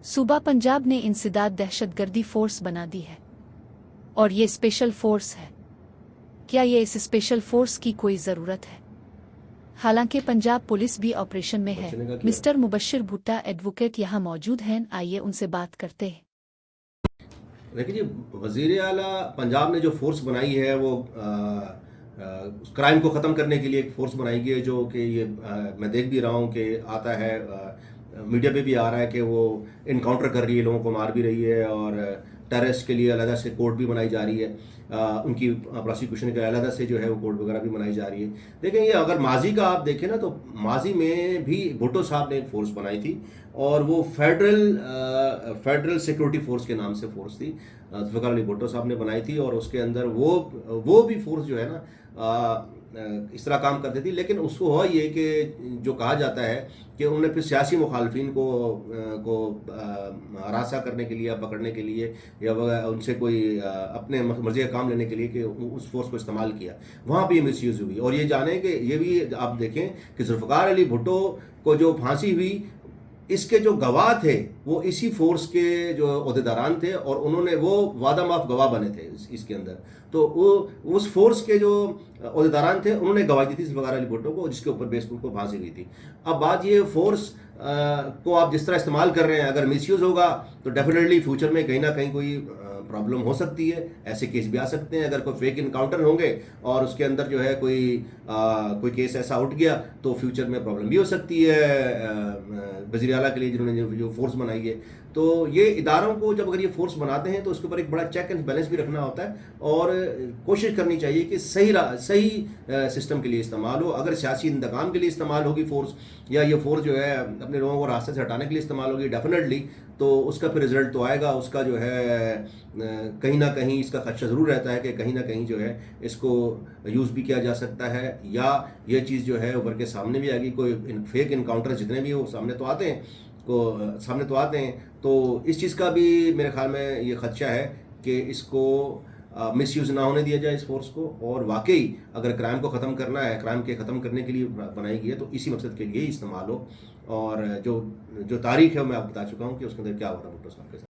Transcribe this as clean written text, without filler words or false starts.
صوبہ پنجاب نے انسداد دہشت گردی فورس بنا دی ہے اور یہ اسپیشل فورس ہے۔ کیا یہ اس اسپیشل فورس کی کوئی ضرورت ہے؟ حالانکہ پنجاب پولیس بھی آپریشن میں ہے۔ مسٹر مبشر بھٹا ایڈوکیٹ یہاں موجود ہیں، آئیے ان سے بات کرتے ہیں۔ دیکھیے جی، وزیر اعلیٰ پنجاب نے جو فورس بنائی ہے وہ کرائم کو ختم کرنے کے لیے ایک فورس بنائی گئی ہے، جو کہ یہ میں دیکھ بھی رہا ہوں کہ آتا ہے، میڈیا پہ بھی آ رہا ہے کہ وہ انکاؤنٹر کر رہی ہے، لوگوں کو مار بھی رہی ہے، اور ٹیررسٹ کے لیے علیحدہ سے کورٹ بھی بنائی جا رہی ہے، ان کی پروسیکیوشن کے علیحدہ سے جو ہے وہ کورٹ وغیرہ بھی بنائی جا رہی ہے۔ دیکھیں، یہ اگر ماضی کا آپ دیکھیں نا، تو ماضی میں بھی بھٹو صاحب نے ایک فورس بنائی تھی، اور وہ فیڈرل سیکورٹی فورس کے نام سے فورس تھی، ذوالفقار علی بھٹو صاحب نے بنائی تھی، اور اس کے اندر وہ بھی فورس جو ہے نا اس طرح کام کرتی تھی۔ لیکن اس کو ہوا یہ کہ جو کہا جاتا ہے کہ انہوں نے پھر سیاسی مخالفین کو ہراساں کرنے کے لیے، پکڑنے کے لیے، یا ان سے کوئی اپنے مرضی کا کام لینے کے لیے کہ اس فورس کو استعمال کیا، وہاں پہ یہ مس یوز ہوئی۔ اور یہ جانیں کہ یہ بھی آپ دیکھیں کہ ذوالفقار علی بھٹو کو جو پھانسی ہوئی، اس کے جو گواہ تھے وہ اسی فورس کے جو عہدیداران تھے، اور انہوں نے وہ وعدہ معاف گواہ بنے تھے اس کے اندر۔ تو وہ اس فورس کے جو عہدیداران تھے، انہوں نے گواہی دی تھی ذوالفقار علی بھٹو کو، جس کے اوپر بیس کو پھانسی ہوئی تھی۔ اب بات یہ فورس کو آپ جس طرح استعمال کر رہے ہیں، اگر مس یوز ہوگا تو ڈیفینیٹلی فیوچر میں کہیں نہ کہیں کوئی پرابلم ہو سکتی ہے، ایسے کیس بھی آ سکتے ہیں۔ اگر کوئی فیک انکاؤنٹر ہوں گے اور اس کے اندر جو ہے کوئی کیس ایسا اٹھ گیا تو فیوچر میں پرابلم بھی ہو سکتی ہے وزیر اعلیٰ کے لیے، جنہوں نے جو فورس بنائی ہے۔ تو یہ اداروں کو جب اگر یہ فورس بناتے ہیں تو اس کے اوپر ایک بڑا چیک اینڈ بیلنس بھی رکھنا ہوتا ہے، اور کوشش کرنی چاہیے کہ صحیح سسٹم کے لیے استعمال ہو۔ اگر سیاسی انتقام کے لیے استعمال ہوگی فورس، یا یہ فورس جو ہے اپنے لوگوں کو راستے سے ہٹانے کے لیے استعمال ہوگی، ڈیفینیٹلی تو اس کا پھر رزلٹ تو آئے گا، اس کا جو ہے کہیں نہ کہیں اس کا خدشہ ضرور رہتا ہے کہ کہیں نہ کہیں جو ہے اس کو یوز بھی کیا جا سکتا ہے، یا یہ چیز جو ہے ابھر کے سامنے بھی آئے گی۔ کوئی فیک انکاؤنٹر جتنے بھی وہ سامنے تو آتے ہیں، تو اس چیز کا بھی میرے خیال میں یہ خدشہ ہے کہ اس کو مس یوز نہ ہونے دیا جائے اس فورس کو، اور واقعی اگر کرائم کو ختم کرنا ہے، کرائم کے ختم کرنے کے لیے بنائی گئی ہے، تو اسی مقصد کے لیے ہی استعمال ہو۔ اور جو تاریخ ہے میں آپ بتا چکا ہوں کہ اس کے اندر کیا ہوا تھا بھٹو صاحب کے ساتھ۔